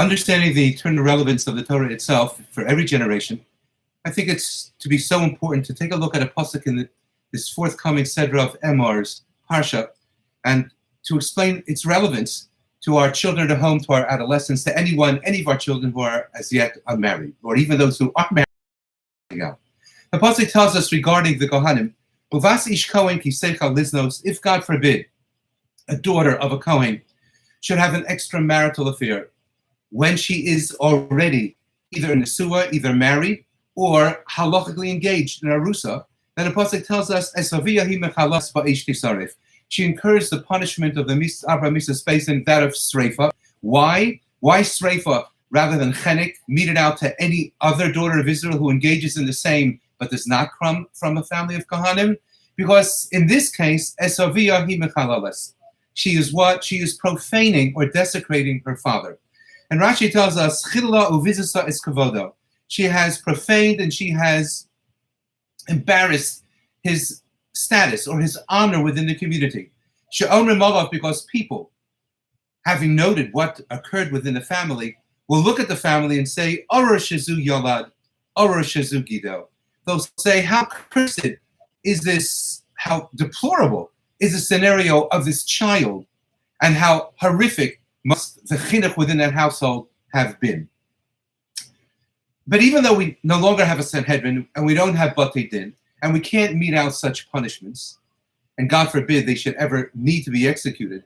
understanding the eternal relevance of the Torah itself for every generation, I think it's to be so important to take a look at a pasuk in this forthcoming Seder of Emor's Parsha, and to explain its relevance to our children at home, to our adolescents, to any of our children who are as yet unmarried, or even those who are married now. The pasuk tells us regarding the Kohanim, Uvas ish Kohen kisecha liznos, if God forbid, a daughter of a Kohen should have an extramarital affair when she is already either nesua, either married, or halachically engaged in arusa, then the pasuk tells us, "Esaviyah hi mechalas ba'esh tisaref." She incurs the punishment of the Abra Misa space and that of Sreifa. Why? Why Sreifa rather than Chenek, meted out to any other daughter of Israel who engages in the same but does not come from a family of Kohanim? Because in this case, Esaviyah hi mechalalas. She is what? She is profaning or desecrating her father. And Rashi tells us, Chilala uvizasa es kavodo. She has profaned and she has embarrassed his status or his honor within the community. She'omer malav, because people, having noted what occurred within the family, will look at the family and say, Oror shezu yolad, Oror shezu gido. They'll say, how cursed is this, how deplorable is the scenario of this child, and how horrific must the chinuch within that household have been. But even though we no longer have a Sanhedrin, and we don't have Batei Din, and we can't mete out such punishments, and God forbid they should ever need to be executed,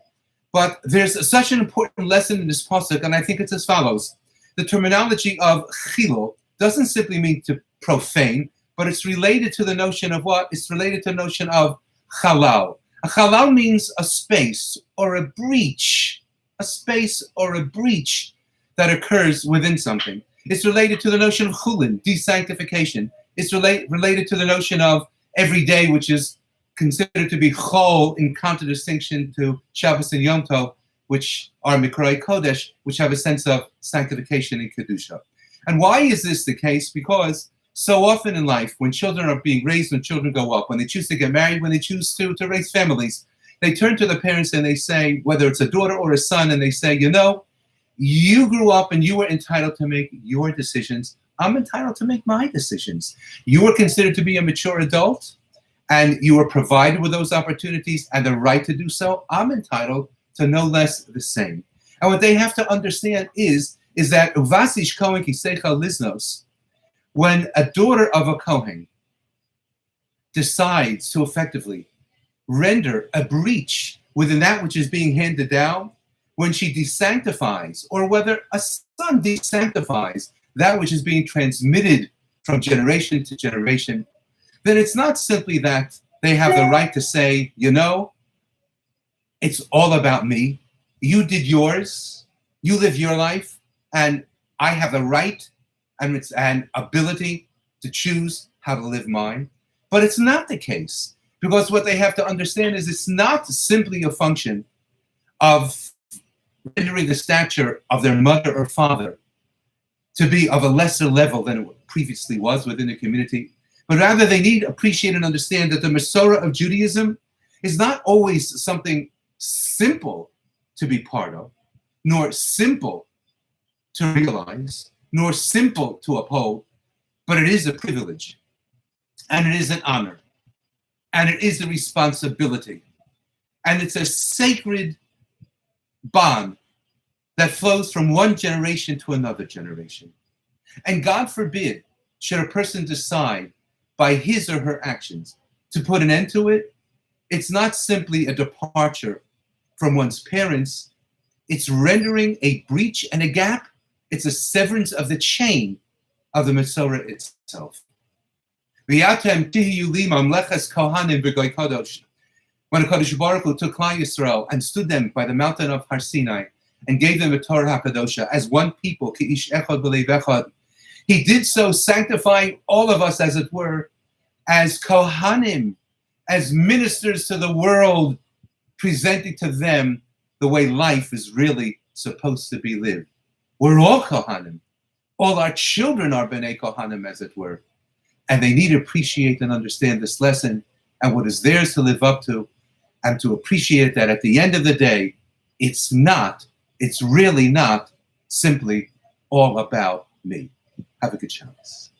but there's such an important lesson in this pasuk, and I think it's as follows. The terminology of chilo doesn't simply mean to profane, but it's related to the notion of what? It's related to the notion of halal. A halal means a space or a breach, a space or a breach that occurs within something. It's related to the notion of chulin, desanctification. It's related to the notion of every day, which is considered to be chol in contradistinction to Shabbos and Yom Tov, which are Mikroi Kodesh, which have a sense of sanctification and Kedusha. And why is this the case? Because so often in life, when children are being raised, when children go up, when they choose to get married, when they choose to raise families, they turn to the parents and they say, whether it's a daughter or a son, and they say, you know, you grew up and you were entitled to make your decisions. I'm entitled to make my decisions. You were considered to be a mature adult, and you were provided with those opportunities and the right to do so. I'm entitled to no less the same. And what they have to understand is that Uvasish Kohen Kisecha Liznos, when a daughter of a Kohen decides to effectively render a breach within that which is being handed down, when she desanctifies, or whether a son desanctifies that which is being transmitted from generation to generation, then it's not simply that they have the right to say, you know, it's all about me. You did yours, you live your life, and I have the right and ability to choose how to live mine. But it's not the case, because what they have to understand is it's not simply a function of rendering the stature of their mother or father to be of a lesser level than it previously was within the community, but rather they need to appreciate and understand that the Masorah of Judaism is not always something simple to be part of, nor simple to realize, nor simple to uphold, but it is a privilege, and it is an honor, and it is a responsibility, and it's a sacred bond that flows from one generation to another generation. And God forbid, should a person decide by his or her actions to put an end to it, it's not simply a departure from one's parents, it's rendering a breach and a gap. It's a severance of the chain of the Masorah itself. When the Kadosh Baruch Hu took Klal Yisrael and stood them by the mountain of Har Sinai and gave them a Torah HaKadosha as one people, Ki'ish Echad B'Leiv Echad, he did so sanctifying all of us, as it were, as Kohanim, as ministers to the world, presenting to them the way life is really supposed to be lived. We're all Kohanim. All our children are B'nai Kohanim, as it were. And they need to appreciate and understand this lesson and what is theirs to live up to, and to appreciate that at the end of the day, it's really not simply all about me. Have a good Shabbos.